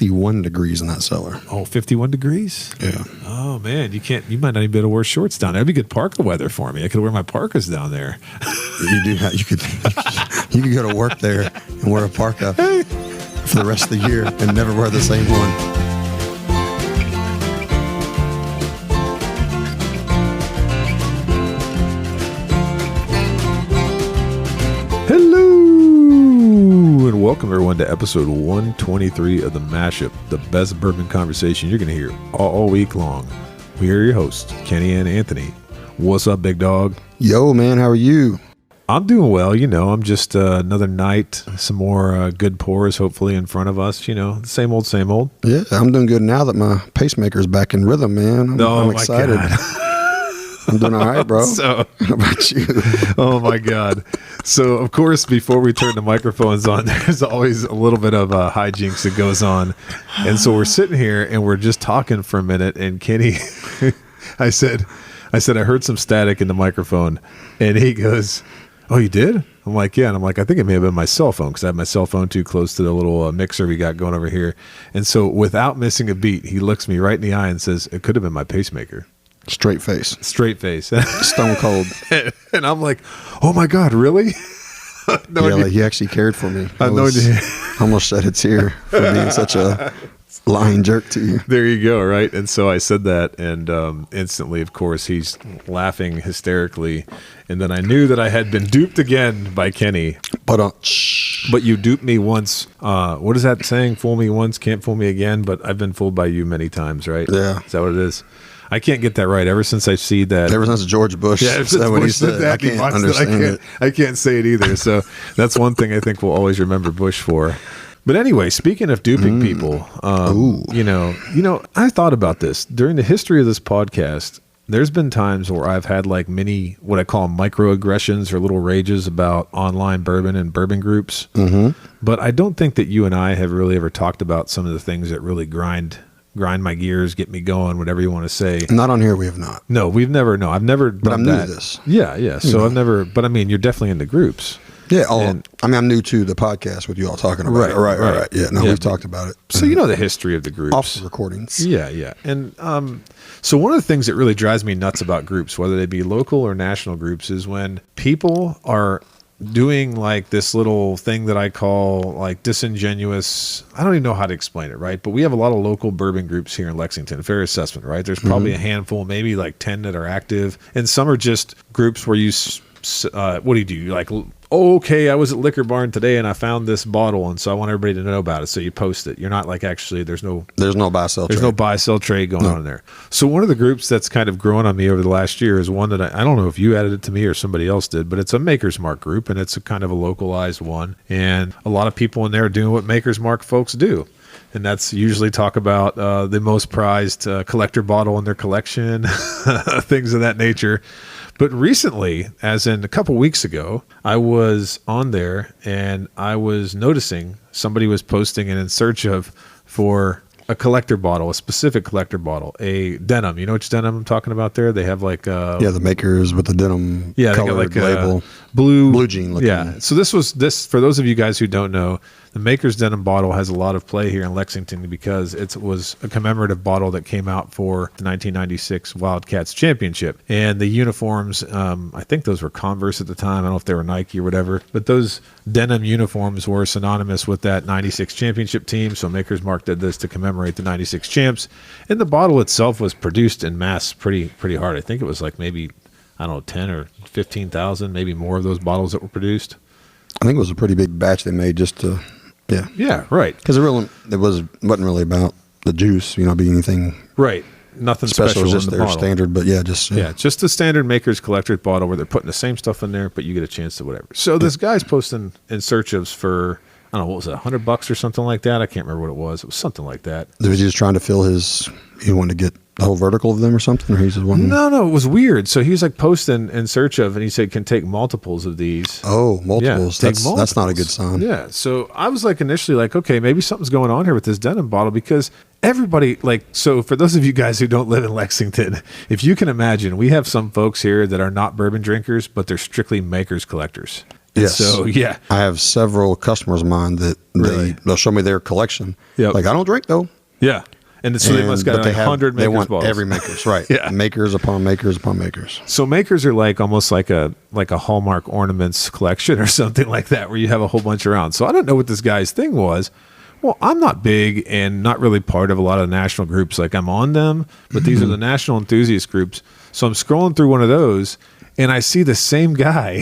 51 degrees in that cellar. Oh, 51 degrees? Yeah. Oh, man. You might not even be able to wear shorts down there. That'd be good parka weather for me. I could wear my parkas down there. You could go to work there and wear a parka for the rest of the year and never wear the same one. Welcome, everyone, to episode 123 of The Mashup, the best bourbon conversation you're going to hear all week long. We are your hosts, Kenny and Anthony. What's up, big dog? Yo, man, how are you? I'm doing well. I'm just another night, some more good pours, hopefully, in front of us. Same old, same old. Yeah, I'm doing good now that my pacemaker's back in rhythm, man. I'm excited. God. I'm doing all right, bro. So, how about you? Oh, my God. So, of course, before we turn the microphones on, there's always a little bit of hijinks that goes on. And so we're sitting here and we're just talking for a minute. And Kenny, I said, I heard some static in the microphone. And he goes, "Oh, you did?" I'm like, "Yeah." And I'm like, "I think it may have been my cell phone," because I have my cell phone too close to the little mixer we got going over here. And so without missing a beat, he looks me right in the eye and says, "It could have been my pacemaker." Straight face. Stone cold. And I'm like, "Oh my God, really?" He actually cared for me. I almost shed a tear for being such a lying jerk to you. There you go, right? And so I said that, and instantly, of course, he's laughing hysterically. And then I knew that I had been duped again by Kenny. But you duped me once. What is that saying? Fool me once, can't fool me again. But I've been fooled by you many times, right? Yeah. Is that what it is? I can't get that right. Ever since I see that. Ever since George Bush said what he said, I can't understand it. I can't say it either. So that's one thing I think we'll always remember Bush for. But anyway, speaking of duping people, I thought about this. During the history of this podcast, there's been times where I've had like mini, what I call microaggressions or little rages about online bourbon and bourbon groups. Mm-hmm. But I don't think that you and I have really ever talked about some of the things that really grind my gears, get me going, whatever you want to say. Not on here, we have not. No, we've never. No, I've never. But I'm new to this. Yeah. So I've never. But I mean, you're definitely into groups. Yeah. I'm new to the podcast with you all talking about it. Right. Yeah. No, we've talked about it. So you know the history of the groups. Off the recordings. Yeah. And so one of the things that really drives me nuts about groups, whether they be local or national groups, is when people are doing like this little thing that I call like disingenuous. I don't even know how to explain it, right? But we have a lot of local bourbon groups here in Lexington. Fair assessment, right? There's probably a handful, maybe like 10 that are active, and some are just groups where you what do you do? Like, "Oh, okay, I was at Liquor Barn today and I found this bottle, and so I want everybody to know about it." So you post it. You're not like actually. There's no buy-sell. There's no buy-sell trade going on there. So one of the groups that's kind of grown on me over the last year is one that I don't know if you added it to me or somebody else did, but it's a Maker's Mark group, and it's a kind of a localized one, and a lot of people in there are doing what Maker's Mark folks do. And that's usually talk about the most prized collector bottle in their collection, things of that nature. But recently, as in a couple weeks ago, I was on there and I was noticing somebody was posting an in search of for a collector bottle, a specific collector bottle, a denim. You know which denim I'm talking about there? They have like the Makers with the denim colored like label. Blue jean looking. Yeah. So this for those of you guys who don't know, the Maker's denim bottle has a lot of play here in Lexington because it was a commemorative bottle that came out for the 1996 Wildcats championship. And the uniforms, I think those were Converse at the time. I don't know if they were Nike or whatever, but those denim uniforms were synonymous with that 96 championship team. So Maker's Mark did this to commemorate the 96 champs. And the bottle itself was produced in mass pretty hard. I think it was like maybe, I don't know, 10 or 15,000, maybe more of those bottles that were produced. I think it was a pretty big batch they made just to... Yeah, right. Because it wasn't really about the juice, being anything right. Nothing special just in the their bottle. Standard, but just the standard Maker's Collector's bottle where they're putting the same stuff in there, but you get a chance to whatever. So this guy's posting in search of for, I don't know, what was it, $100 or something like that? I can't remember what it was. It was something like that. Was he just trying to fill he wanted to get the whole vertical of them or something? Or he's just one? No, it was weird. So he was like posting in search of, and he said can take multiples of these. Oh, multiples. Yeah, that's not a good sign. Yeah. So I was like initially like, okay, maybe something's going on here with this denim bottle because everybody so for those of you guys who don't live in Lexington, if you can imagine, we have some folks here that are not bourbon drinkers, but they're strictly Maker's collectors. And Yes. so, yeah. I have several customers of mine that Really? they'll show me their collection. Yep. Like, I don't drink though. Yeah. And so they must got but like 100 they makers want bottles. every makers, right? Yeah. Makers upon makers upon makers. So makers are like almost like a Hallmark ornaments collection or something like that, where you have a whole bunch around. So I don't know what this guy's thing was. Well, I'm not big and not really part of a lot of national groups. Like, I'm on them, but these are the national enthusiast groups. So I'm scrolling through one of those, and I see the same guy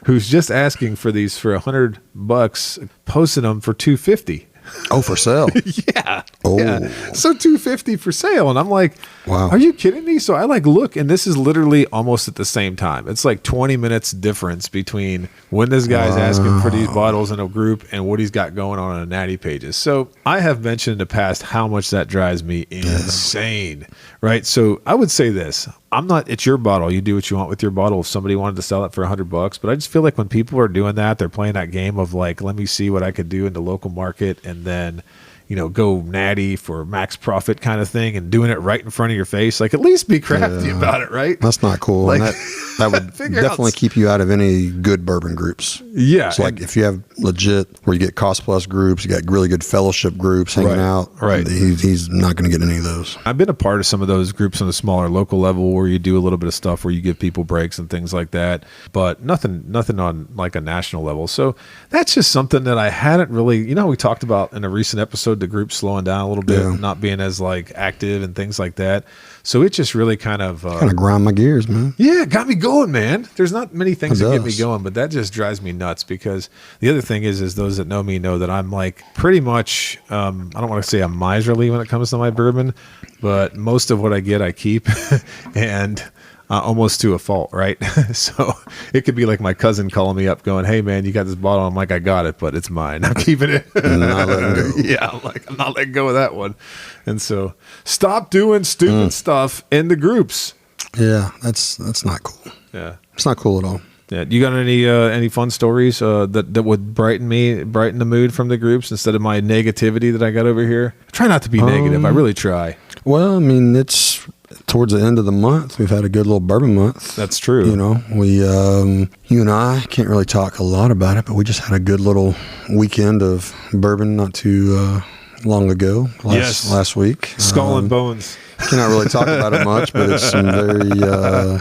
who's just asking for these for $100, posting them for $250. Oh, for sale. Yeah. Oh. Yeah. So $250 for sale. And I'm like, Wow. Are you kidding me? So I like look, and this is literally almost at the same time. It's like 20 minutes difference between when this guy's asking for these bottles in a group and what he's got going on Natty Pages. So I have mentioned in the past how much that drives me insane, right? So I would say this. It's your bottle. You do what you want with your bottle. If somebody wanted to sell it for $100, but I just feel like when people are doing that, they're playing that game of like, let me see what I could do in the local market, and then, go natty for max profit kind of thing, and doing it right in front of your face. Like, at least be crafty about it, right? That's not cool. Like, And that would definitely keep you out of any good bourbon groups. Yeah. So like if you have legit where you get cost plus groups, you got really good fellowship groups hanging out. Right. He's not going to get any of those. I've been a part of some of those groups on a smaller local level where you do a little bit of stuff where you give people breaks and things like that, but nothing on like a national level. So that's just something that I hadn't really, we talked about in a recent episode, the group slowing down a little bit, not being as like active and things like that. So it just really kind of grind my gears, man. Yeah, got me going, man. There's not many things that get me does. going, but that just drives me nuts, because the other thing is those that know me know that I'm like pretty much, I don't want to say I'm miserly when it comes to my bourbon, but most of what I get, I keep, and almost to a fault, right? So it could be like my cousin calling me up going, hey man, you got this bottle? I'm like, I got it, but it's mine. I'm keeping it. Not letting go. Yeah, I'm not letting go of that one. And so stop doing stupid stuff in the groups. Yeah, that's not cool. Yeah. It's not cool at all. Yeah. You got any fun stories that would brighten the mood from the groups instead of my negativity that I got over here? I try not to be negative. I really try. Well, I mean, it's towards the end of the month. We've had a good little bourbon month. That's true. We, you and I can't really talk a lot about it, but we just had a good little weekend of bourbon not too long ago. Last week. Skull and Bones. Cannot really talk about it much, but it's some very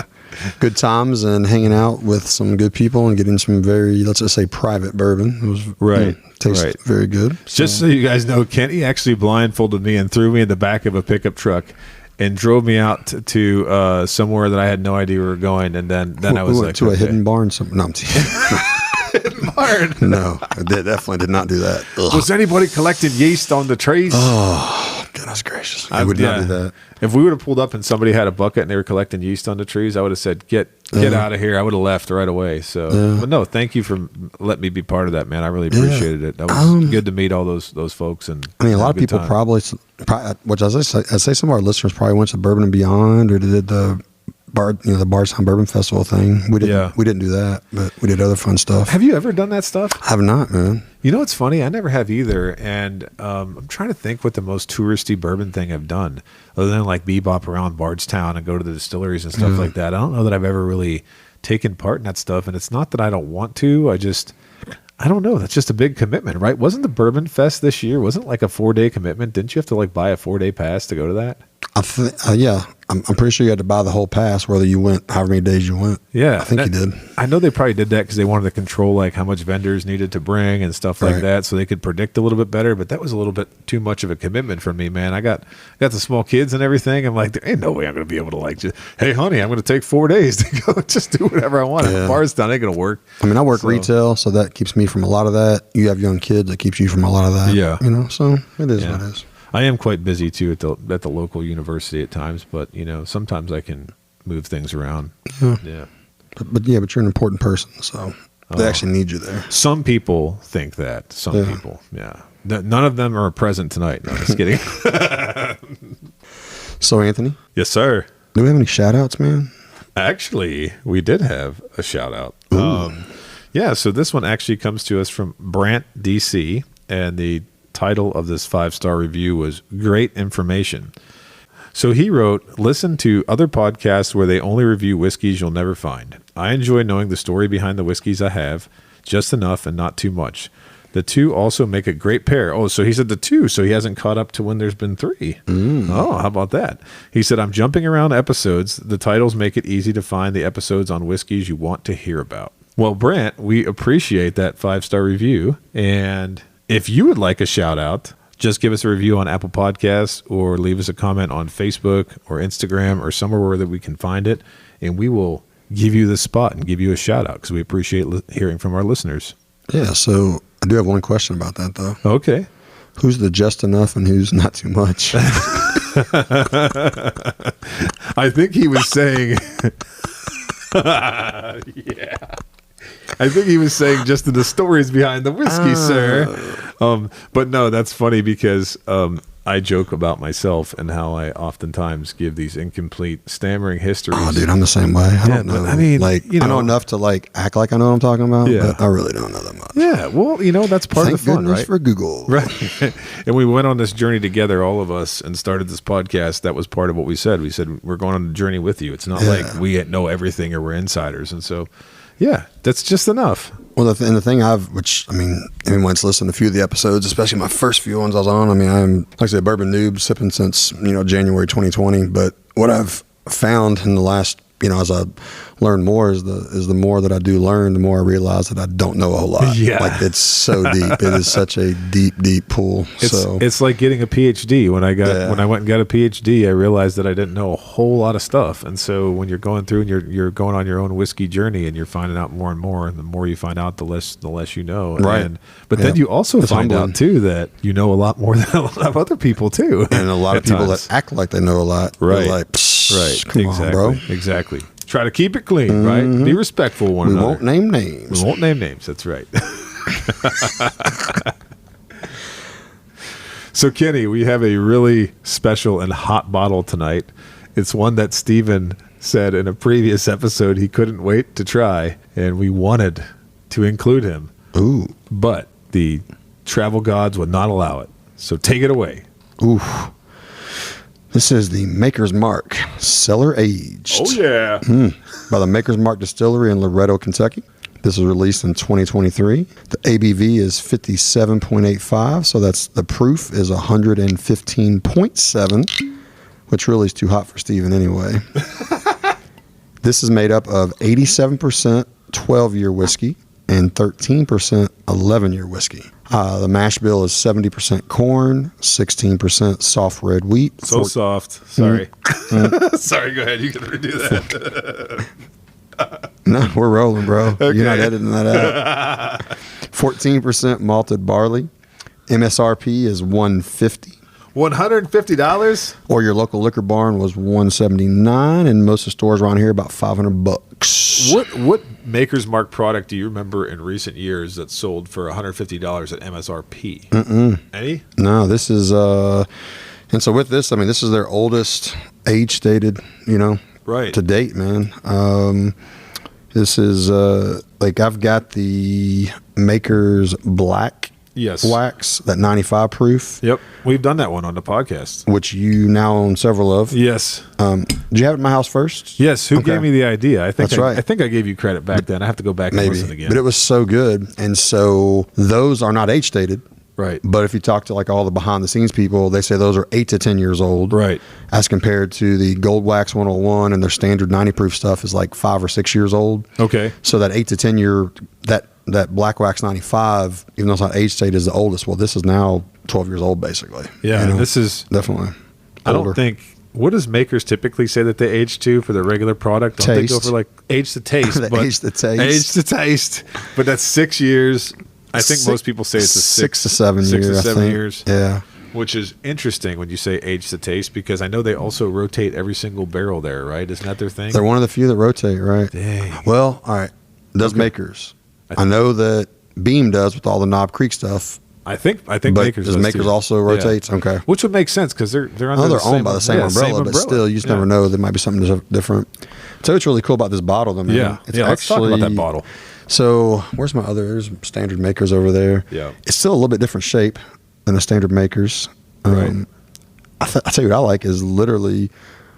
good times and hanging out with some good people and getting some very, let's just say, private bourbon. It was tasted very good. Just so you guys know, Kenny actually blindfolded me and threw me in the back of a pickup truck and drove me out to somewhere that I had no idea we were going. And then I was like, to a hidden barn. No, I'm teasing. barn. No, I definitely did not do that. Ugh. Was anybody collecting yeast on the trees? Oh, goodness gracious. I would not do that. If we would have pulled up and somebody had a bucket and they were collecting yeast on the trees, I would have said, get out of here. I would have left right away. So, but no, thank you for letting me be part of that, man. I really appreciated it. That was good to meet all those folks. And I mean, a lot of people probably, which as I say, some of our listeners probably went to Bourbon and Beyond or did the the Bardstown Bourbon Festival thing. We didn't do that, but we did other fun stuff. Have you ever done that stuff? I have not, man. You know what's funny? I never have either. And I'm trying to think what the most touristy bourbon thing I've done, other than like bebop around Bardstown and go to the distilleries and stuff like that. I don't know that I've ever really taken part in that stuff. And it's not that I don't want to. I don't know. That's just a big commitment, right? Wasn't the Bourbon Fest this year? Wasn't it like a 4-day commitment? Didn't you have to like buy a 4-day pass to go to that? Yeah. I'm pretty sure you had to buy the whole pass, whether you went however many days you went. Yeah. I think you did. I know they probably did that because they wanted to control like how much vendors needed to bring and stuff like that, so they could predict a little bit better. But that was a little bit too much of a commitment for me, man. I got the small kids and everything. I'm like, there ain't no way I'm going to be able to like just, hey, honey, I'm going to take 4 days to go just do whatever I want. Yeah. Bardstown ain't going to work. I mean, I work retail, so that keeps me from a lot of that. You have young kids, that keeps you from a lot of that. Yeah. So it is what it is. I am quite busy too at the local university at times, but sometimes I can move things around. Yeah. But you're an important person, so they actually need you there. Some people think that. Some people, yeah. None of them are present tonight. No, just kidding. So, Anthony? Yes, sir. Do we have any shout-outs, man? Actually, we did have a shout-out. So this one actually comes to us from Brant, DC, and the title of this 5-star review was Great Information. So he wrote, listen to other podcasts where they only review whiskeys you'll never find. I enjoy knowing the story behind the whiskeys I have. just enough and not too much. The two also make a great pair. Oh, so he said the two, so he hasn't caught up to when there's been three. Oh, how about that? He said, I'm jumping around episodes. The titles make it easy to find the episodes on whiskeys you want to hear about. Well, Brant, we appreciate that 5-star review. And if you would like a shout out, just give us a review on Apple Podcasts or leave us a comment on Facebook or Instagram or somewhere where that we can find it. And we will give you the spot and give you a shout out because we appreciate hearing from our listeners. Yeah, so I do have one question about that, though. Okay. Who's the just enough and who's not too much? I think he was saying... yeah. I think he was saying just the stories behind the whiskey, sir. But no, that's funny because I joke about myself and how I oftentimes give these incomplete stammering histories. Oh, dude, I'm the same way. I don't know. I mean, I know enough to act like I know what I'm talking about, but I really don't know that much. Yeah, well, that's part of the fun, right? For Google. Right. And we went on this journey together, all of us, and started this podcast. That was part of what we said. We said, we're going on the journey with you. It's not like we know everything or we're insiders. And so, yeah, that's just enough. Well, the thing anyone's listened to a few of the episodes, especially my first few ones I was on. I'm, like I said, bourbon noob, sipping since, January 2020. But what I've found in the last, as I learn more is the more that I do learn, the more I realize that I don't know a whole lot. Yeah. It's so deep. It is such a deep pool. It's like getting a PhD. When I went and got a PhD, I realized that I didn't know a whole lot of stuff. And so when you're going through and you're going on your own whiskey journey and you're finding out more and more, and the more you find out, the less you know. Right. But then you also find out too that you know a lot more than a lot of other people too. And a lot of people that act like they know a lot. Right. Like, right. Come on, bro. Exactly. Try to keep it clean, right? Be respectful of one another. We won't name names. We won't name names. That's right. So, Kenny, we have a really special and hot bottle tonight. It's one that Steven said in a previous episode he couldn't wait to try, and we wanted to include him. Ooh. But the travel gods would not allow it. So take it away. Ooh. This is the Maker's Mark Cellar Aged. Oh, yeah. By the Maker's Mark Distillery in Loretto, Kentucky. This was released in 2023. The ABV is 57.85, so that's the proof is 115.7, which really is too hot for Steven anyway. This is made up of 87% 12-year whiskey and 13% 11-year whiskey. The mash bill is 70% corn, 16% soft red wheat. So soft. Sorry. Sorry, go ahead. You can redo that. No, we're rolling, bro. Okay. You're not editing that out. 14% malted barley. MSRP is $150. $150? Or your local liquor barn was $179, and most of the stores around here about $500. What Maker's Mark product do you remember in recent years that sold for $150 at MSRP? Any? No, this is and so with this, this is their oldest age stated, right, to date, man. This is I've got the Maker's Black wax, that 95 proof. Yep, we've done that one on the podcast, which you now own several of. Yes. Did you have it at my house first? Yes. Who gave me the idea? I think That's right. I think I gave you credit back then. I have to go back and listen again. But it was so good, and so those are not age stated. Right. But if you talk to all the behind the scenes people, they say those are 8 to 10 years old. Right. As compared to the Gold Wax 101 and their standard 90 proof stuff is 5 or 6 years old. Okay. So that 8 to 10 year, that Black Wax 95, even though it's not age stated, is the oldest. Well, this is now 12 years old, basically. Yeah. And this is definitely older. I don't think, what does makers typically say that they age to for their regular product? Don't they go for age to taste? Age to taste. Age to taste. But that's 6 years. I think most people say it's a 6 to 7 years. 6 to 7 years. Yeah. Which is interesting when you say age to taste, because I know they also rotate every single barrel there, right? Isn't that their thing? They're one of the few that rotate, right? Dang. Well, all right. Does Makers. I know that Beam does with all the Knob Creek stuff. I think but Makers does Makers too. also rotates? Yeah. Okay. Which would make sense because they're under they're owned by the same umbrella, but still, you just never know. There might be something different. So what's really cool about this bottle, though, man. Yeah. Let's talk about that bottle. So where's my other? There's standard Makers over there. Yeah. It's still a little bit different shape than the standard Makers. Right. I tell you what I like is literally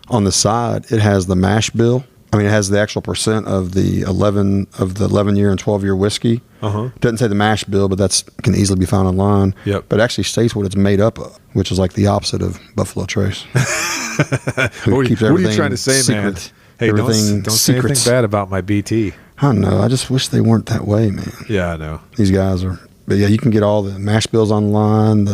on the side, it has the mash bill I mean, it has the actual percent of the 11-year and 12-year whiskey. It doesn't say the mash bill, but that's can easily be found online. Yep. But it actually states what it's made up of, which is like the opposite of Buffalo Trace. What are you trying to say, man? Hey, don't say anything bad about my BT. I don't know. I just wish they weren't that way, man. Yeah, I know. These guys are. But yeah, you can get all the mash bills online.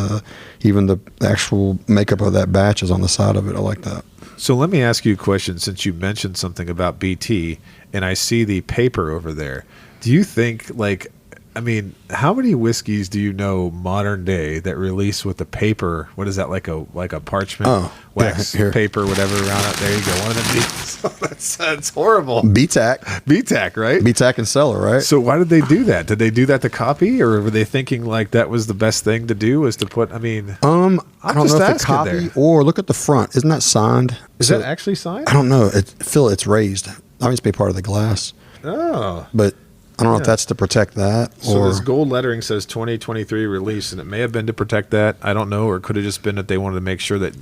Even the actual makeup of that batch is on the side of it. I like that. So let me ask you a question, since you mentioned something about BT, and I see the paper over there. Do you think, like, I mean, how many whiskeys do you know modern day that release with the paper? What is that, like a parchment, wax paper, whatever around it? There you go. One of them. That's horrible. BTAC, right? BTAC and Cellar, right? So why did they do that? Did they do that to copy, or were they thinking like that was the best thing to do? Was to put? I mean, I don't know if the copy or look at the front. Isn't that signed? Is that actually signed? I don't know. It's raised. I mean, be part of the glass. Oh, but I don't know if that's to protect that. So this gold lettering says 2023 release, and it may have been to protect that. I don't know, or it could have just been that they wanted to make sure that,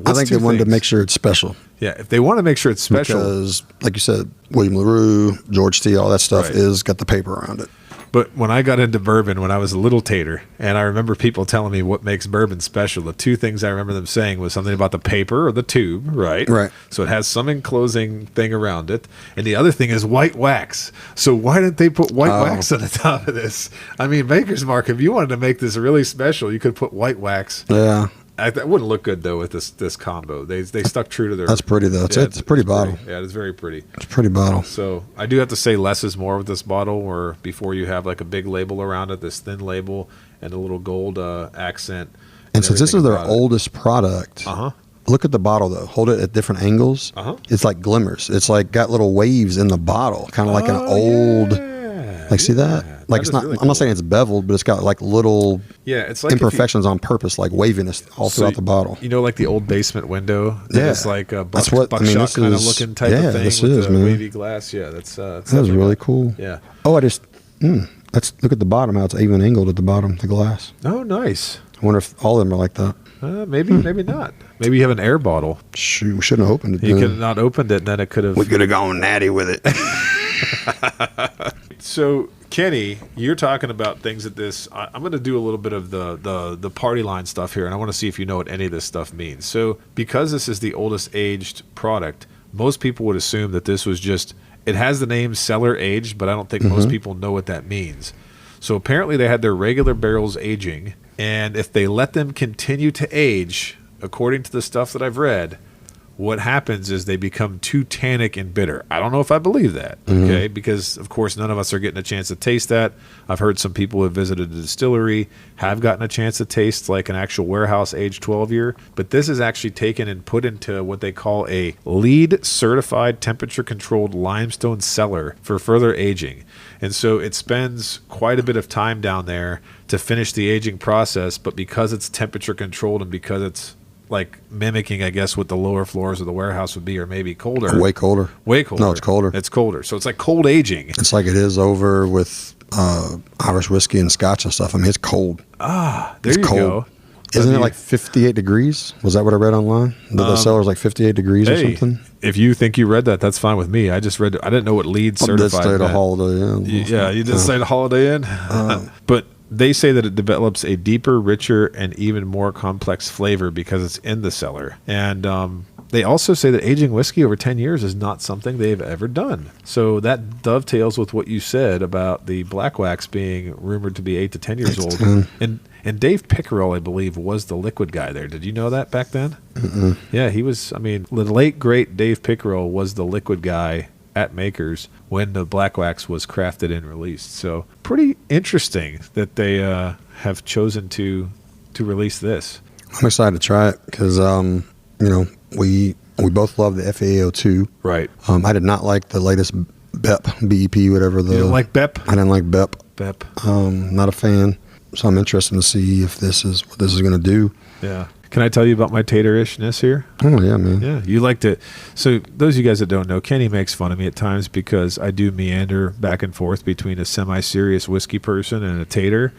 I think they wanted to make sure it's special. Yeah, if they want to make sure it's special. Because, like you said, William LaRue, George T., all that stuff is got the paper around it. But when I got into bourbon when I was a little tater, and I remember people telling me what makes bourbon special, the two things I remember them saying was something about the paper or the tube, right? Right. So it has some enclosing thing around it. And the other thing is white wax. So why didn't they put white wax on the top of this? I mean, Maker's Mark, if you wanted to make this really special, you could put white wax. Yeah. That wouldn't look good, though, with this combo. They stuck true to their... That's pretty, though. It's a pretty bottle. Yeah, it's very pretty. It's a pretty bottle. So I do have to say less is more with this bottle, where before you have like a big label around it, this thin label, and a little gold accent. And since this is their oldest product, look at the bottle, though. Hold it at different angles. It's like glimmers. It's like got little waves in the bottle, kind of like an old... Like, see that? Like, it's not. Really cool. I'm not saying it's beveled, but it's got like little it's like imperfections on purpose, like waviness all throughout the bottle. Like the old basement window. It's like a buckshot kind of looking type of thing this with is, the man. wavy glass. Yeah, that was really cool. Yeah. Oh, let's look at the bottom. How it's even angled at the bottom, the glass. Oh, nice. I wonder if all of them are like that. Maybe not. Maybe you have an air bottle. Shoot, we shouldn't have opened it. You could have not opened it, and then it could have. We could have gone natty with it. So, Kenny, you're talking about things that I'm going to do a little bit of the party line stuff here, and I want to see if you know what any of this stuff means. So, because this is the oldest aged product, most people would assume that this was just, it has the name Cellar Aged, but I don't think most people know what that means. So, apparently they had their regular barrels aging, and if they let them continue to age, according to the stuff that I've read, what happens is they become too tannic and bitter. I don't know if I believe that, okay? Because, of course, none of us are getting a chance to taste that. I've heard some people who have visited the distillery have gotten a chance to taste like an actual warehouse aged 12-year. But this is actually taken and put into what they call a LEED certified temperature-controlled limestone cellar for further aging. And so it spends quite a bit of time down there to finish the aging process, but because it's temperature-controlled and because it's like mimicking, I guess, what the lower floors of the warehouse would be, or maybe colder. Way colder. Way colder. No, it's colder. It's colder. So it's like cold aging. It's like it is over with Irish whiskey and Scotch and stuff. I mean, it's cold. There you go. Isn't it like 58 degrees? Was that what I read online? The cellar's like 58 degrees or something? If you think you read that, that's fine with me. I just read it. I didn't know what LEED certified meant. I did stay at a Holiday Inn. Yeah, you did stay at a Holiday Inn? But they say that it develops a deeper, richer, and even more complex flavor because it's in the cellar. And they also say that aging whiskey over 10 years is not something they've ever done. So that dovetails with what you said about the black wax being rumored to be 8 to 10 years old. And Dave Pickerel, I believe, was the liquid guy there. Did you know that back then? Yeah, he was. I mean, the late, great Dave Pickerel was the liquid guy at Makers when the black wax was crafted and released. So pretty interesting that they have chosen to release this. I'm excited to try it because we both love the FAO2. Right. I did not like the latest BEP, whatever. You didn't like BEP? I didn't like BEP. BEP. Not a fan. So I'm interested to see if this is what this is going to do. Yeah. Can I tell you about my tater-ishness here? Oh, yeah, man. Yeah, you liked it. So those of you guys that don't know, Kenny makes fun of me at times because I do meander back and forth between a semi-serious whiskey person and a tater.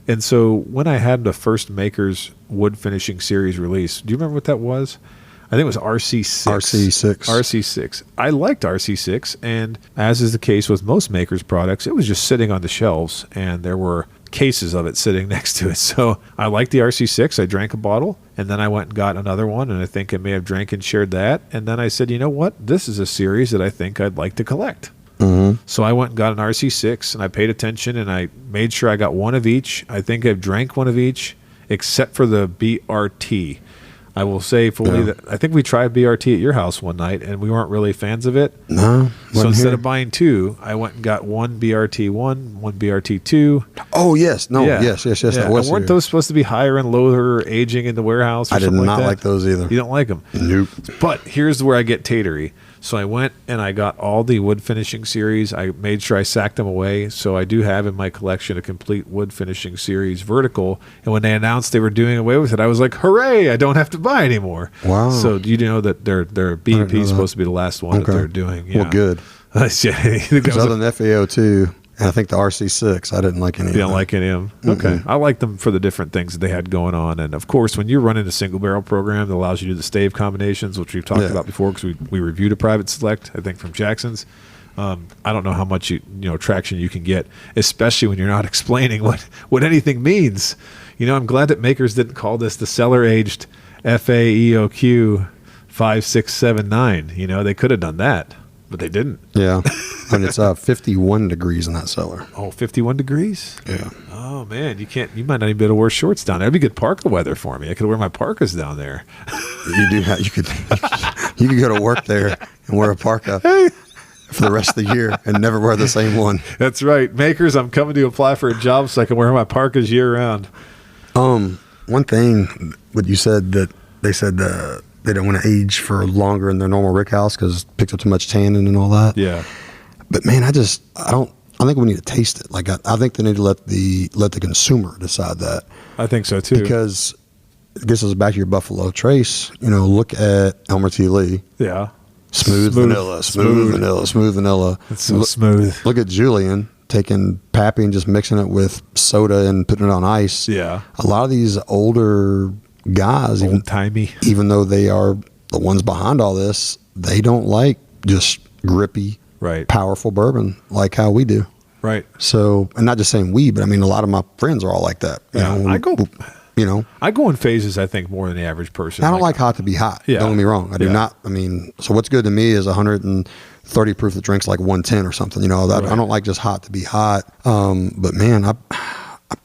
And so when I had the first Makers wood finishing series release, do you remember what that was? I think it was RC6. RC6. I liked RC6, and as is the case with most makers' products, it was just sitting on the shelves, and there were cases of it sitting next to it. So I liked the RC6. I drank a bottle, and then I went and got another one, and I think I may have drank and shared that. And then I said, you know what? This is a series that I think I'd like to collect. Mm-hmm. So I went and got an RC6, and I paid attention, and I made sure I got one of each. I think I've drank one of each, except for the BRT. I will say fully that I think we tried BRT at your house one night, and we weren't really fans of it. No. So instead of buying two, I went and got one BRT1, one BRT2. Oh, yes. No, yes. That was weren't those supposed to be higher and lower aging in the warehouse? Or I did not like those either. You don't like them? Nope. But here's where I get tatery. So I went and I got all the wood finishing series. I made sure I sacked them away. So I do have in my collection a complete wood finishing series vertical. And when they announced they were doing away with it, I was like, hooray, I don't have to buy anymore. Wow. So do you know that their BEP is supposed to be the last one that they're doing? Yeah. Well, good. Because other than FAO2, and I think the RC6, I didn't like any of them. You don't like any of them? Okay. I like them for the different things that they had going on. And, of course, when you're running a single barrel program that allows you to do the stave combinations, which we've talked about before because we reviewed a private select, I think, from Jackson's. I don't know how much traction you can get, especially when you're not explaining what anything means. I'm glad that makers didn't call this the Cellar Aged FAEOQ 5679. They could have done that. But they didn't. Yeah. And it's 51 degrees in that cellar. Oh, 51 degrees? Yeah. Oh, man. You might not even be able to wear shorts down there. That'd be good parka weather for me. I could wear my parkas down there. You could go to work there and wear a parka for the rest of the year and never wear the same one. That's right. Makers, I'm coming to apply for a job so I can wear my parkas year round. One thing, what you said, that they said they don't want to age for longer in their normal rick house because it picks up too much tannin and all that. Yeah. But man, I think we need to taste it. Like I think they need to let the consumer decide that. I think so too. Because this is back to your Buffalo Trace. Look at Elmer T. Lee. Yeah. Smooth vanilla. It's so smooth. Look at Julian taking Pappy and just mixing it with soda and putting it on ice. Yeah. A lot of these older guys, old-timey, even though they are the ones behind all this, they don't like just grippy, powerful bourbon like how we do. Right. So, and not just saying we, but I mean, a lot of my friends are all like that. I go in phases, I think, more than the average person. I don't like hot to be hot. Yeah. Don't get me wrong. I do not. I mean, so what's good to me is 130 proof that drinks like 110 or something. I don't like just hot to be hot. But man, I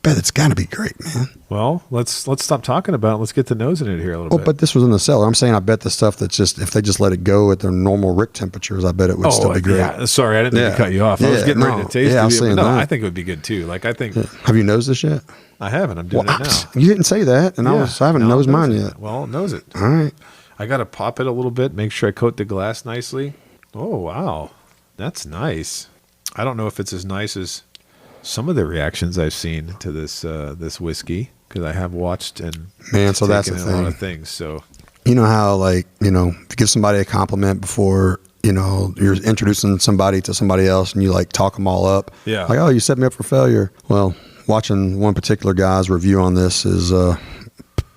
bet it's got to be great, man. Well, let's stop talking about it. Let's get the nose in it here a little bit. But this was in the cellar. I'm saying I bet the stuff that's just, if they just let it go at their normal rick temperatures, I bet it would still be great. Yeah. Sorry, I didn't mean to cut you off. I was getting ready to taste it. I think it would be good too. Like I think. Have you nosed this yet? I haven't. I'm doing it now. You didn't say that, and I haven't nosed mine yet. Well, nose it. All right. I got to pop it a little bit, make sure I coat the glass nicely. Oh, wow. That's nice. I don't know if it's as nice as some of the reactions I've seen to this whiskey, because I have watched and so that's the thing. A lot of things. So you know how to give somebody a compliment before you're introducing somebody to somebody else, and you talk them all up. Yeah. Like, oh, you set me up for failure. Well, watching one particular guy's review on this is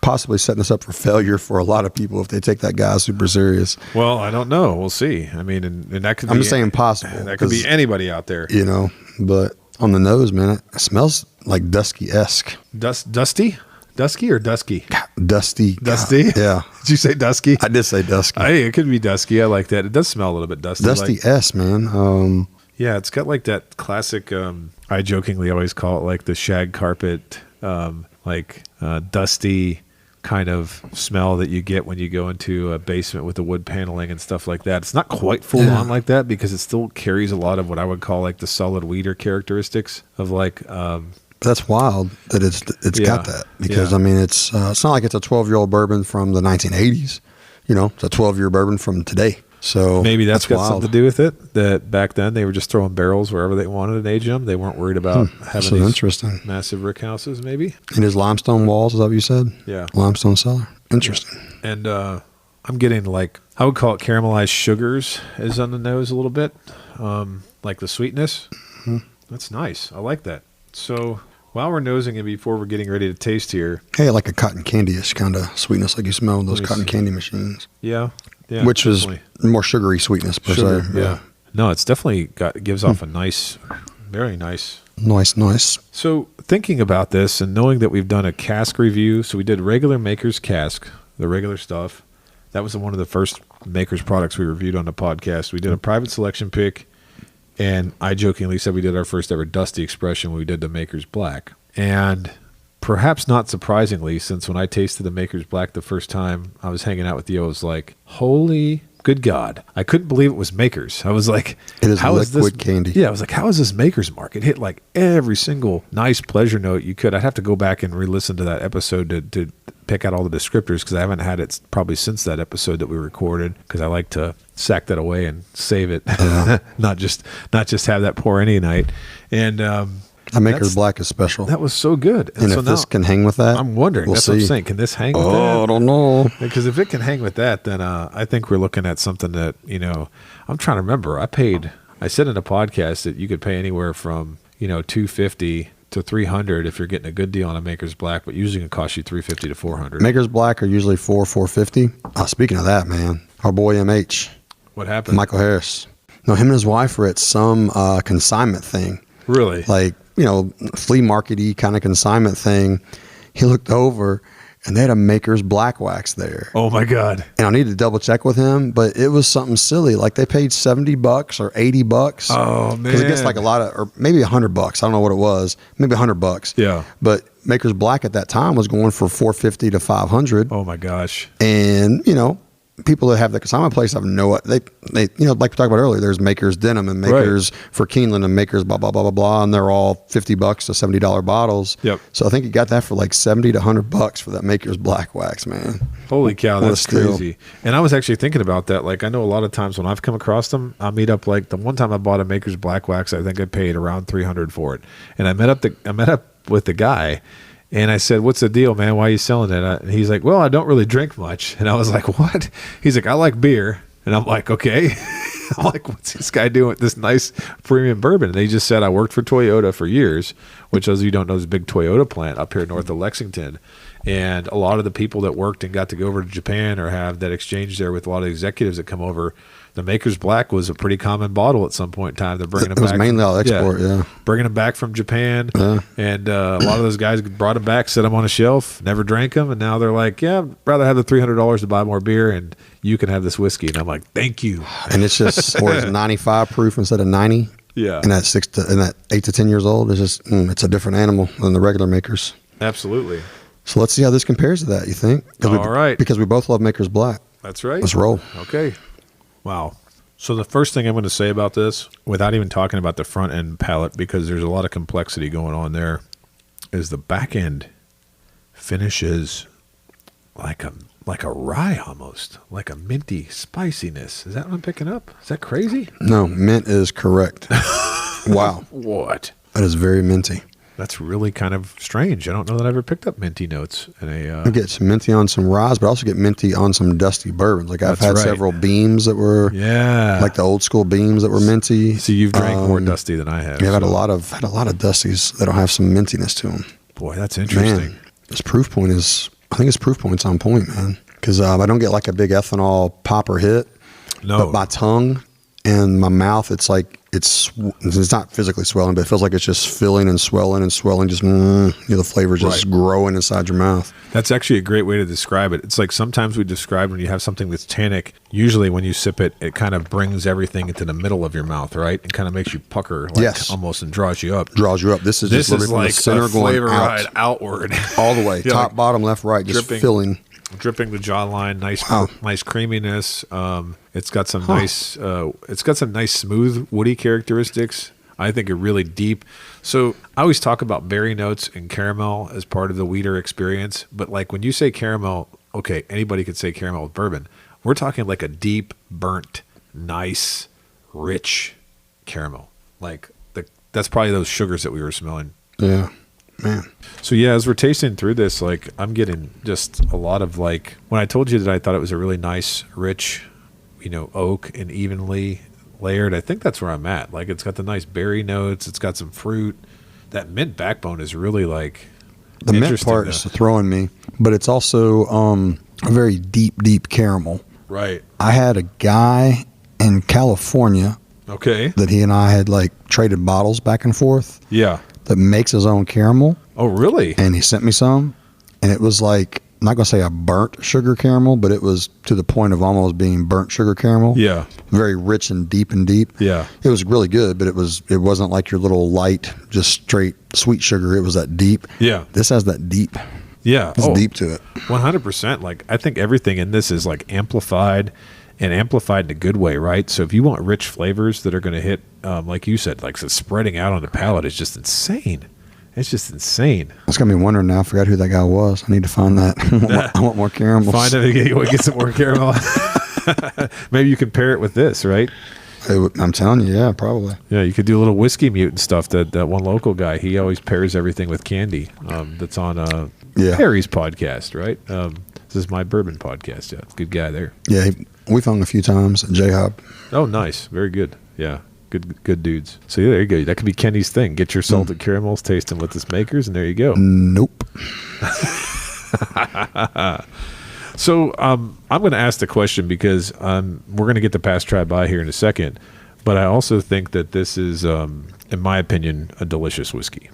possibly setting us up for failure for a lot of people if they take that guy super serious. Well, I don't know. We'll see. I mean, and that could. I'm just saying possible. That could be anybody out there. But on the nose, man, it smells like dusky-esque. Dusty or dusky? Dusty. Dusty? Yeah. Did you say dusky? I did say dusky. Hey, it could be dusky. I like that. It does smell a little bit dusty. Dusty-esque, man. Yeah, it's got like that classic, I jokingly always call it like the shag carpet, dusty kind of smell that you get when you go into a basement with the wood paneling and stuff like that. It's not quite full on like that because it still carries a lot of what I would call like the solid weeder characteristics of that's wild that it's got that, because I mean it's not like it's a 12-year-old bourbon from the 1980s. It's a 12-year bourbon from today. So maybe that's got something to do with it, that back then they were just throwing barrels wherever they wanted and age them. They weren't worried about having these interesting massive rick houses, maybe. And his limestone walls, is that what you said? Yeah. Limestone cellar. Interesting. Yeah. And I'm getting I would call it caramelized sugars is on the nose a little bit, like the sweetness. Mm-hmm. That's nice. I like that. So While we're nosing and before we're getting ready to taste here. Hey, like a cotton candy-ish kind of sweetness, like you smell those cotton candy machines. Yeah. Which definitely. is more sugary sweetness per se. Yeah. No, it's definitely gives off a nice, very nice. Nice. So thinking about this and knowing that we've done a cask review, so we did regular Maker's cask, the regular stuff. That was one of the first Maker's products we reviewed on the podcast. We did a private selection pick. And I jokingly said we did our first ever Dusty Expression when we did the Maker's Black. And perhaps not surprisingly, since when I tasted the Maker's Black the first time I was hanging out with you, I was like, holy good God. I couldn't believe it was Maker's. I was like, it is liquid candy. Yeah, I was like, how is this Maker's Mark? It hit like every single nice pleasure note you could. I'd have to go back and re-listen to that episode to pick out all the descriptors because I haven't had it probably since that episode that we recorded because I like to sack that away and save it, not just have that pour any night. And that Maker's Black is special. That was so good. And so if this can hang with that, I'm wondering. That's what I'm saying. Can this hang with that? Oh, I don't know. Because if it can hang with that, then I think we're looking at something that, I'm trying to remember. I said in a podcast that you could pay anywhere from, $250 to $300 if you're getting a good deal on a Maker's Black, but usually it can cost you $350 to $400. Maker's Black are usually $450. Speaking of that, man, our boy MH. What happened? Michael Harris. No, him and his wife were at some consignment thing. Really? Like, flea market-y kind of consignment thing. He looked over and they had a Maker's Black wax there. Oh my God. And I need to double check with him, but it was something silly. Like they paid $70 or $80. Oh man. Because it gets like a lot of, or maybe $100. I don't know what it was. Maybe $100. Yeah. But Maker's Black at that time was going for $450 to $500. Oh my gosh. And, people that have the consignment place have they like we talked about earlier, there's Maker's Denim and Maker's for Keeneland and Maker's blah, blah, blah, blah, blah. And they're all $50 to $70 bottles. Yep. So I think you got that for like $70 to $100 for that Maker's Black wax, man. Holy cow, that's crazy. And I was actually thinking about that. Like I know a lot of times when I've come across them, I'll meet up like the one time I bought a Maker's Black wax, I think I paid around $300 for it. And I met up with the guy. And I said, what's the deal, man? Why are you selling it? And he's like, well, I don't really drink much. And I was like, what? He's like, I like beer. And I'm like, okay. I'm like, what's this guy doing with this nice premium bourbon? And he just said, I worked for Toyota for years, which, as you don't know, is a big Toyota plant up here north of Lexington. And a lot of the people that worked and got to go over to Japan or have that exchange there with a lot of executives that come over, the Maker's Black was a pretty common bottle at some point in time. They're bringing them back. It was mainly all export, yeah. Bringing them back from Japan. Yeah. And a lot of those guys brought them back, set them on a shelf, never drank them. And now they're like, yeah, I'd rather have the $300 to buy more beer and you can have this whiskey. And I'm like, thank you. And it's just, or it's 95 proof instead of 90. Yeah. And that 8 to 10 years old, it's just, it's a different animal than the regular Makers. Absolutely. So let's see how this compares to that, you think? All right. Because we both love Maker's Black. That's right. Let's roll. Okay. Wow. So the first thing I'm going to say about this, without even talking about the front end palate, because there's a lot of complexity going on there, is the back end finishes like a rye almost, like a minty spiciness. Is that what I'm picking up? Is that crazy? No, mint is correct. Wow. What? That is very minty. That's really kind of strange. I don't know that I ever picked up minty notes in a. I get some minty on some ryes, but I also get minty on some dusty bourbons. Like I've had several beams that were, like the old school beams that were minty. So you've drank more dusty than I have. Yeah, I've had a lot of dusties that'll have some mintiness to them. Boy, that's interesting. Man, I think his proof point's on point, man. Because I don't get like a big ethanol pop or hit. No, but my tongue and my mouth, it's like it's not physically swelling, but it feels like it's just filling and swelling, just the flavors just growing inside your mouth. That's actually a great way to describe it. It's like sometimes we describe when you have something that's tannic, usually when you sip it, it kind of brings everything into the middle of your mouth, right? It kind of makes you pucker almost and draws you up. This is just literally like from the center a flavor going ride outward. All the way. Top, bottom, left, right, just filling. Dripping the jawline, nice creaminess. It's got some nice smooth woody characteristics. I think are really deep. So I always talk about berry notes and caramel as part of the weeder experience. But like when you say caramel, okay, anybody could say caramel with bourbon. We're talking like a deep, burnt, nice, rich caramel. Like that's probably those sugars that we were smelling. Yeah. Man. So yeah, as we're tasting through this, like I'm getting just a lot of like when I told you that I thought it was a really nice, rich, oak and evenly layered. I think that's where I'm at. Like it's got the nice berry notes. It's got some fruit. that mint backbone is really like The mint interesting, part is throwing me, but it's also a very deep caramel. right. I had a guy in California Okay. that he and I had like traded bottles back and forth Yeah. that makes his own caramel, Oh, really? and he sent me some, and it was like, I'm not going to say a burnt sugar caramel, but it was to the point of almost being burnt sugar caramel. Yeah. Very rich and deep. Yeah. It was really good, but it wasn't like your little light, just straight sweet sugar. It was that deep. Yeah. This has that deep. Yeah. It's deep to it. 100%. Like, I think everything in this is like amplified and amplified in a good way, right? So if you want rich flavors that are going to hit, like you said, like so spreading out on the palate is just insane. It's just insane. It's got me wondering now. I forgot who that guy was. I need to find that. I want more caramels. Find it, get some more caramel. Maybe you can pair it with this, right? I'm telling you, yeah, probably. Yeah, you could do a little whiskey mute and stuff. That one local guy, he always pairs everything with candy. That's on Harry's podcast, right? This is my bourbon podcast. Yeah, good guy there. Yeah, we've hung a few times at J-Hop. Oh, nice, very good. Yeah, good dudes. So yeah, there you go. That could be Kenny's thing. Get your salted caramels, taste them with this makers, and there you go. Nope. So I'm going to ask the question because we're going to get the past try by here in a second, but I also think that this is, in my opinion, a delicious whiskey.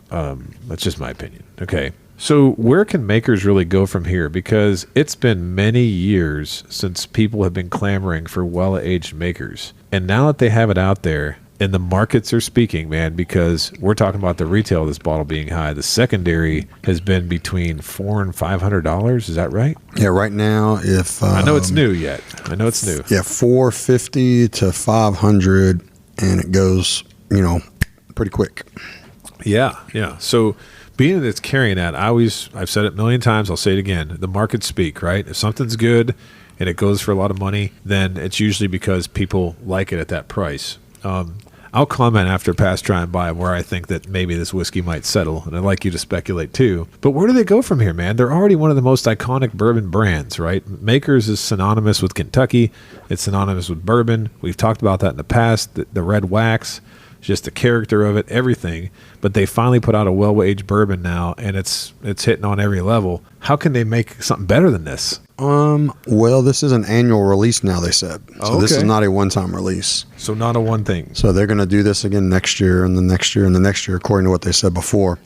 That's just my opinion. Okay. So where can makers really go from here? Because it's been many years since people have been clamoring for well-aged makers. And now that they have it out there, and the markets are speaking, man, because we're talking about the retail of this bottle being high. The secondary has been between $400 and $500. Is that right? Yeah, right now, if I know it's new yet. I know it's new. Yeah, $450 to $500, and it goes, pretty quick. Yeah. So being that it's carrying that, I've said it a million times, I'll say it again. The markets speak, right? If something's good and it goes for a lot of money, then it's usually because people like it at that price. I'll comment after past try and buy where I think that maybe this whiskey might settle, and I'd like you to speculate too. But where do they go from here, man? They're already one of the most iconic bourbon brands, right? Makers is synonymous with Kentucky. It's synonymous with bourbon. We've talked about that in the past. The red wax, just the character of it, everything. But they finally put out a well-aged bourbon now, and it's hitting on every level. How can they make something better than this? Well, this is an annual release now, they said. So this is not a one-time release. So not a one thing. So they're going to do this again next year and the next year and the next year, according to what they said before.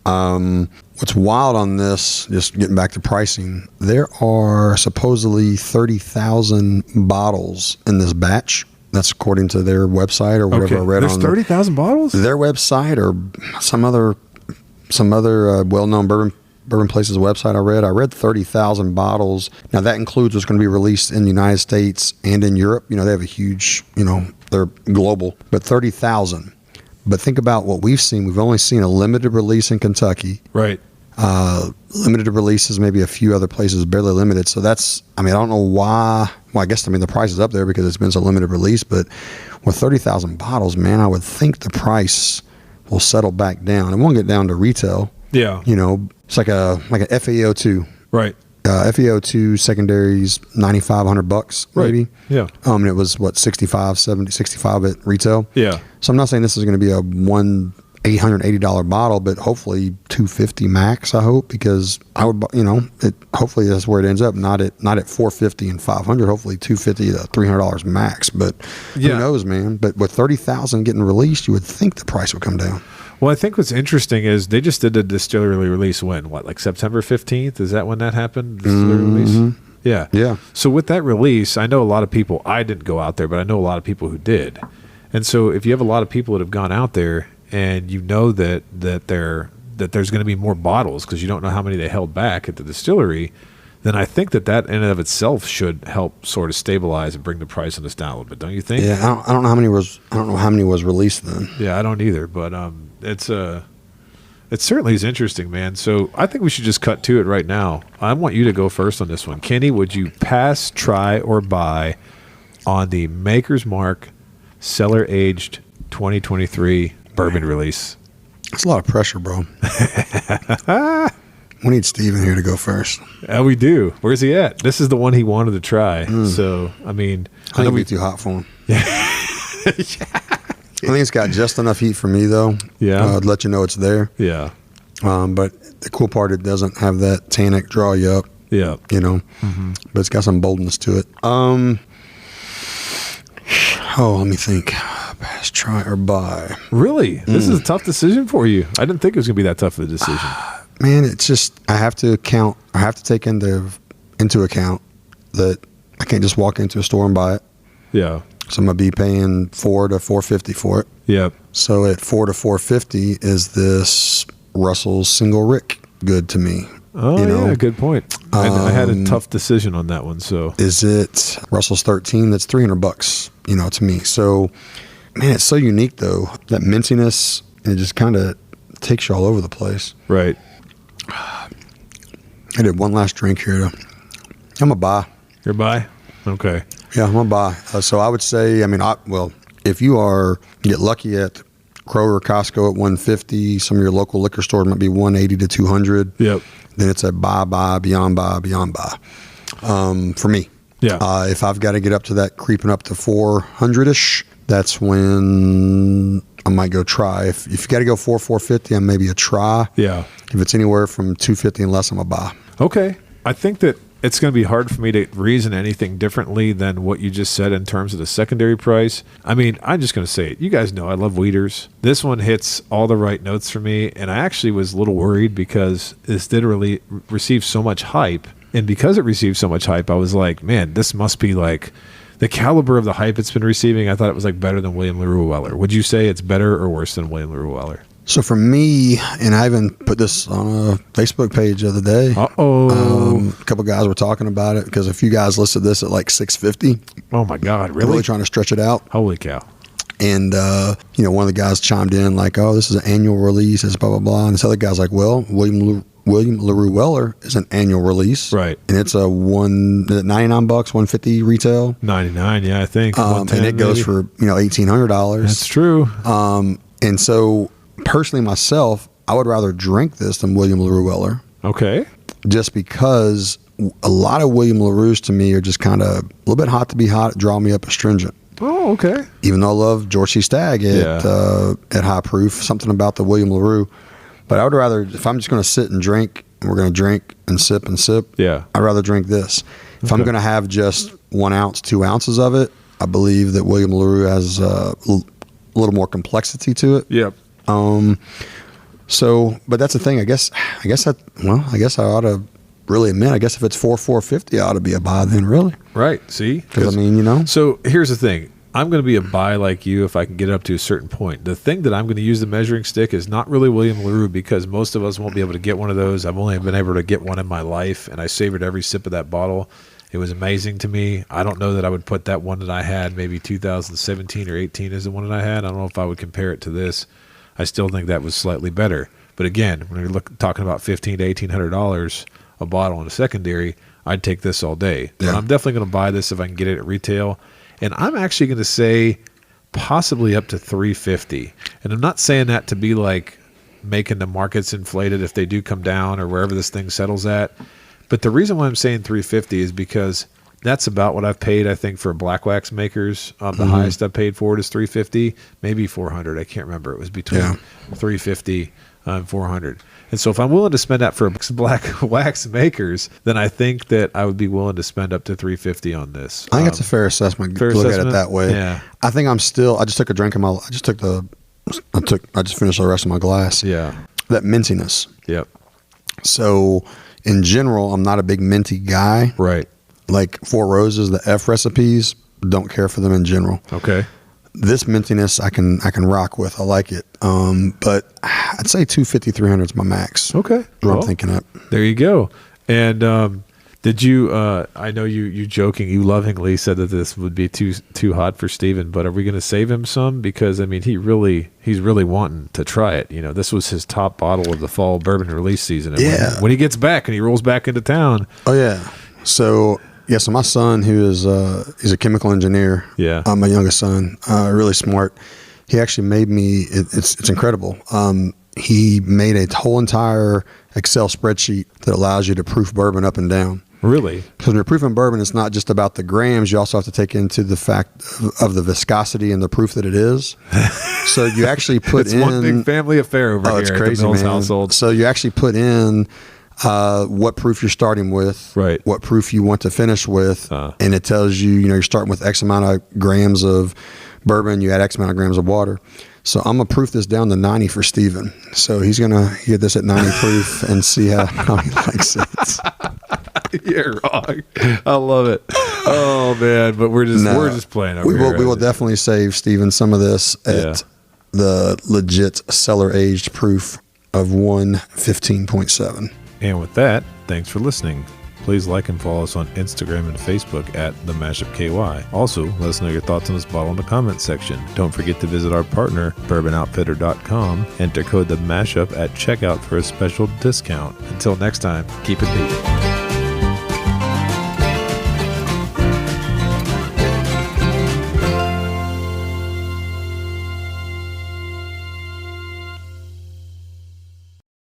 What's wild on this, just getting back to pricing, there are supposedly 30,000 bottles in this batch. That's according to their website or whatever I read There's on 30,000 bottles? their website or some other well-known bourbon place's website. I read 30,000 bottles. Now that includes what's going to be released in the United States and in Europe. They have a huge, they're global, but 30,000. But think about what we've seen. We've only seen a limited release in Kentucky. Right. Limited releases, maybe a few other places, barely limited. So that's, I don't know why. Well, I guess, the price is up there because it's been so limited release, but with 30,000 bottles, man, I would think the price will settle back down. It won't get down to retail. Yeah. It's like a FAO2. Right. FAO2 secondaries, $9,500 maybe. Right. Yeah. And it was what, 65 at retail. Yeah. So I'm not saying this is going to be a $880 bottle, but hopefully $250 max. I hope, because I would, hopefully that's where it ends up. Not at $450 and $500. Hopefully $250 to $300 max. But who knows, man? But with 30,000 getting released, you would think the price would come down. Well, I think what's interesting is they just did a distillery release when? Like September 15th? Is that when that happened? Distillery release? Yeah. Yeah. So with that release, I know a lot of people, I didn't go out there, but I know a lot of people who did. And so if you have a lot of people that have gone out there and you know that there's going to be more bottles because you don't know how many they held back at the distillery, then I think that in and of itself should help sort of stabilize and bring the price of this down a little bit. Don't you think? Yeah. I don't know how many was released then. Yeah, I don't either, but it certainly is interesting, man. So I think we should just cut to it right now. I want you to go first on this one. Kenny, would you pass, try, or buy on the Maker's Mark Cellar Aged 2023 bourbon release? That's a lot of pressure, bro. We need Steve in here to go first. We do. Where's he at? This is the one he wanted to try. So, I think it'd be too hot for him. Yeah. think it's got just enough heat for me, though. Yeah. To let you know it's there. Yeah. But the cool part, it doesn't have that tannic draw you up. Yeah. You know, but it's got some boldness to it. Let me think. Pass, try, or buy. Really? This is a tough decision for you. I didn't think it was going to be that tough of a decision. Man, it's just I have to take into account that I can't just walk into a store and buy it. Yeah. So I'm gonna be paying $400 to $450 for it. Yeah. So at $400 to $450 is this Russell's single rick good to me? Oh, yeah, good point. I had a tough decision on that one. So is it Russell's 13? That's $300, to me. So, man, it's so unique though. That mintiness, it just kind of takes you all over the place. Right. I did one last drink here. I'm a buy. You're buy? Okay. Yeah, I'm a buy. So I would say, if you get lucky at Kroger, Costco at 150, some of your local liquor stores might be 180 to 200. Yep. Then it's a beyond buy. For me. Yeah. If I've got to get up to that, creeping up to 400-ish, that's when I might go try. If you got to go $450, I'm maybe a try. Yeah. If it's anywhere from $250 and less, I'm a buy. Okay. I think that it's going to be hard for me to reason anything differently than what you just said in terms of the secondary price. I mean, I'm just going to say it. You guys know I love Weeders. This one hits all the right notes for me, and I actually was a little worried because this did really receive so much hype. And because it received so much hype, I was like, man, this must be like the caliber of the hype it's been receiving. I thought it was like better than William LaRue Weller. Would you say it's better or worse than William LaRue Weller? So for me, and I even put this on a Facebook page the other day. A couple guys were talking about it because a few guys listed this at like $650. Oh my God, really? Really trying to stretch it out. Holy cow. And, one of the guys chimed in like, oh, this is an annual release, it's blah, blah, blah. And this other guy's like, well, William LaRue Weller is an annual release. Right. And it's $99, $150 retail. 99, yeah, I think. And it goes for, $1,800. That's true. And so personally myself, I would rather drink this than William LaRue Weller. Okay. Just because a lot of William LaRue's to me are just kind of a little bit hot to be hot, draw me up astringent. Oh, okay. Even though I love George C. Stagg at high proof, something about the William LaRue. But I would rather, if I'm just going to sit and drink, and we're going to drink and sip, yeah, I'd rather drink this. If I'm going to have just 1 ounce, 2 ounces of it, I believe that William LaRue has a little more complexity to it. Yep. But that's the thing. I guess I ought to really admit, I guess if it's $450, I ought to be a buy then, really. Right. See? Because So here's the thing. I'm going to be a buy like you if I can get it up to a certain point. The thing that I'm going to use the measuring stick is not really William LaRue because most of us won't be able to get one of those. I've only been able to get one in my life, and I savored every sip of that bottle. It was amazing to me. I don't know that I would put that one that I had, maybe 2017 or 18 is the one that I had. I don't know if I would compare it to this. I still think that was slightly better. But again, when you're talking about $1,500 to $1,800 a bottle in a secondary, I'd take this all day. Yeah. But I'm definitely going to buy this if I can get it at retail. And I'm actually going to say possibly up to $350. And I'm not saying that to be like making the markets inflated if they do come down or wherever this thing settles at. But the reason why I'm saying $350 is because that's about what I've paid, I think, for black wax makers. The highest I've paid for it is $350, maybe $400. I can't remember. It was between $350 and $400. And so if I'm willing to spend that for black wax makers, then I think that I would be willing to spend up to $350 on this. I think it's a fair assessment. Look at it that way. Yeah. I think I just took a drink of I just finished the rest of my glass. Yeah. That mintiness. Yep. So in general, I'm not a big minty guy. Right. Like Four Roses, the F recipes, don't care for them in general. Okay. This mintiness I can rock with. I like it. But I'd say $250, $300 is my max. Okay. That's what I'm thinking of. There you go. And did you I know you joking, you lovingly said that this would be too hot for Steven, but are we going to save him some? Because I mean, he's really wanting to try it. This was his top bottle of the fall bourbon release season. And when he gets back and he rolls back into town. Oh yeah. So my son, who is he's a chemical engineer. Yeah. My youngest son, really smart. He actually made me. It's incredible. He made a whole entire Excel spreadsheet that allows you to proof bourbon up and down. Really? Because when you're proofing bourbon, it's not just about the grams. You also have to take into the fact of the viscosity and the proof that it is. So you actually put It's in one big family affair over here it's at crazy, the Mills man. household. So you actually put in what proof you're starting with, Right. what proof you want to finish with, and it tells you, you're starting with X amount of grams of bourbon, you add X amount of grams of water. So I'm going to proof this down to 90 for Steven. So he's going to get this at 90 proof and see how he likes it. You're wrong. I love it. Oh man, but we're just playing over here. We will definitely save Steven some of this at the legit cellar aged proof of 115.7. And with that, thanks for listening. Please like and follow us on Instagram and Facebook at The Mashup KY. Also, let us know your thoughts on this bottle in the comments section. Don't forget to visit our partner, bourbonoutfitter.com. Enter code The Mashup at checkout for a special discount. Until next time, keep it peeping.